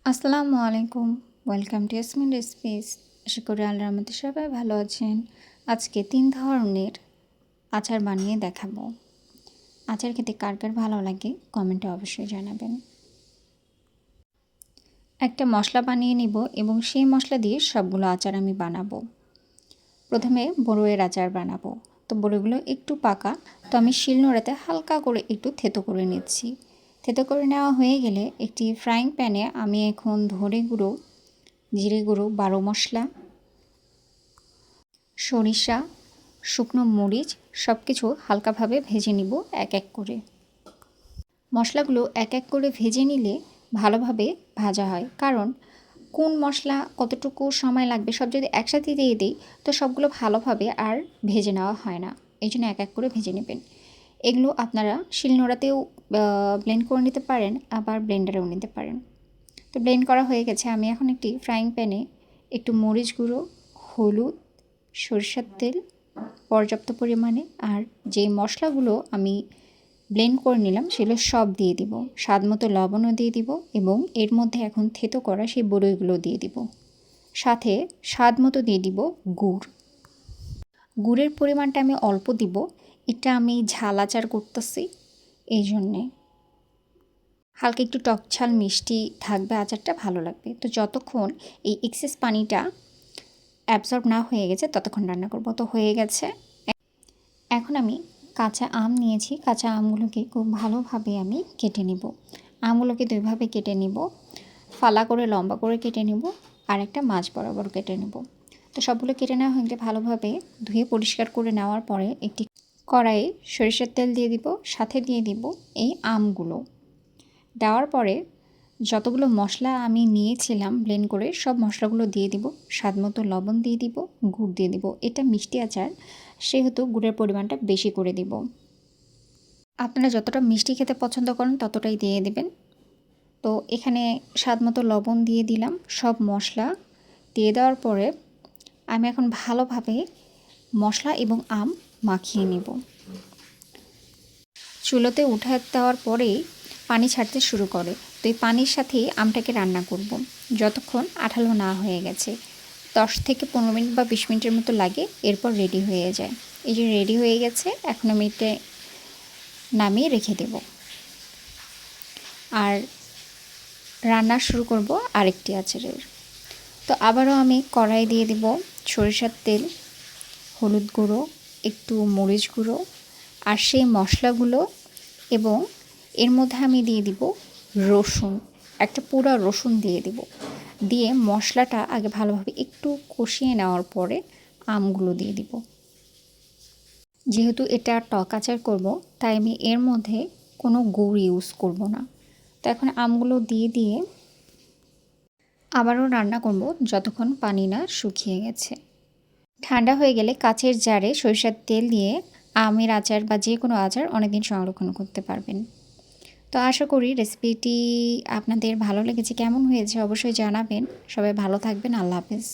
আসসালামু আলাইকুম। Welcome to Yasmin recipes. আশা করি আল্লাহর রহমতে সবাই ভালো আছেন। আজকে ৩ ধরনের আচার বানিয়ে দেখাবো। আচার খেতে কার কার ভালো লাগে কমেন্টে অবশ্যই জানাবেন। একটা মশলা বানিয়ে নিব এবং সেই মশলা দিয়ে সবগুলো আচার আমি বানাবো। প্রথমে বড়ইয়ের আচার বানাবো। তো বড়ইগুলো একটু পাকা, তো আমি শিলনোড়াতে হালকা করে একটু থেতো করে নিচ্ছি। থেতো করে নেওয়া হয়ে গেলে একটি ফ্রাইং প্যানে আমি এখন ধনে গুঁড়ো, জিরে গুঁড়ো, বারো মশলা, সরিষা, শুকনো মরিচ সব কিছু হালকাভাবে ভেজে নিব এক এক করে। মশলাগুলো এক এক করে ভেজে নিলে ভালোভাবে ভাজা হয়, কারণ কোন মশলা কতটুকু সময় লাগবে সব যদি একসাথে দিয়ে দিই তো সবগুলো ভালোভাবে আর ভেজে নেওয়া হয় না। এই জন্য এক এক করে ভেজে নেবেন। এগুলো আপনারা শিলনোড়াতেও ব্লেন্ড করে নিতে পারেন, আবার ব্লেন্ডারেও নিতে পারেন। তো ব্লেন্ড করা হয়ে গেছে। আমি এখন একটি ফ্রাইং প্যানে একটু মরিচ গুঁড়ো, হলুদ, সরিষার তেল পর্যাপ্ত পরিমাণে আর যে মশলাগুলো আমি ব্লেন্ড করে নিলাম সেগুলো সব দিয়ে দিব। স্বাদ মতো লবণও দিয়ে দিব এবং এর মধ্যে এখন থেতো করা সেই বড়ইগুলো দিয়ে দিব। সাথে স্বাদ মতো দিয়ে দিব গুড়। গুড়ের পরিমাণটা আমি অল্প দিব, এটা আমি ঝাল আচার করতেছি এই জন্যে। হালকা একটু টক ঝাল মিষ্টি থাকবে, আচারটা ভালো লাগবে। তো যতক্ষণ এই এক্সেস পানিটা অ্যাবসর্ব না হয়ে গেছে ততক্ষণ রান্না করব। তো হয়ে গেছে। এখন আমি কাঁচা আম নিয়েছি। কাঁচা আমগুলোকে খুব ভালোভাবে আমি কেটে নেব। আমগুলোকে দুইভাবে কেটে নেব, ফালা করে লম্বা করে কেটে নেব আর একটা মাঝ বরাবর কেটে নেব। তো সবগুলো কেটে নেওয়া হয়ে গেলে ভালোভাবে ধুয়ে পরিষ্কার করে নেওয়ার পরে একটি কড়াইয়ে সরিষার তেল দিয়ে দিব, সাথে দিয়ে দিব এই আমগুলো। দেওয়ার পরে যতগুলো মশলা আমি নিয়েছিলাম ব্লেন্ড করে সব মশলাগুলো দিয়ে দিব, স্বাদ মতো লবণ দিয়ে দিব, গুড় দিয়ে দিব। এটা মিষ্টি আচার সেহেতু গুড়ের পরিমাণটা বেশি করে দিব। আপনারা যতটা মিষ্টি খেতে পছন্দ করেন ততটাই দিয়ে দেবেন। তো এখানে স্বাদ মতো লবণ দিয়ে দিলাম। সব মশলা দিয়ে দেওয়ার পরে আমি এখন ভালোভাবে মশলা এবং আম মাখিয়ে নেব। চুলোতে উঠে দেওয়ার পরেই পানি ছাড়তে শুরু করে। তো এই পানির সাথেই আমটাকে রান্না করব যতক্ষণ আঠালো না হয়ে গেছে। 10 থেকে 15 মিনিট বা 20 মিনিটের মতো লাগে, এরপর রেডি হয়ে যায়। এই যে রেডি হয়ে গেছে, এখন আমি এটা নামিয়ে রেখে দেব আর রান্না শুরু করব আরেকটি আচারের। তো আবারও আমি কড়াই দিয়ে দিব সরিষার তেল, হলুদ গুঁড়ো, একটু মরিচ গুঁড়ো আর সেই মশলাগুলো, এবং এর মধ্যে আমি দিয়ে দিব রসুন, একটা পুরো রসুন দিয়ে দিব। দিয়ে মশলাটা আগে ভালোভাবে একটু কষিয়ে নেওয়ার পরে আমগুলো দিয়ে দিব। যেহেতু এটা টক আচার করব তাই আমি এর মধ্যে কোনো গুড় ইউজ করব না। তো এখন আমগুলো দিয়ে আবারও রান্না করব যতক্ষণ পানি না শুকিয়ে গেছে। ঠান্ডা হয়ে গেলে কাচের জারে সরিষার তেল দিয়ে আমের আচার বা যে কোনো আচার অনেকদিন সংরক্ষণ করতে পারবেন। তো আশা করি রেসিপিটি আপনাদের ভালো লেগেছে। কেমন হয়েছে অবশ্যই জানাবেন। সবাই ভালো থাকবেন। আল্লাহ হাফেজ।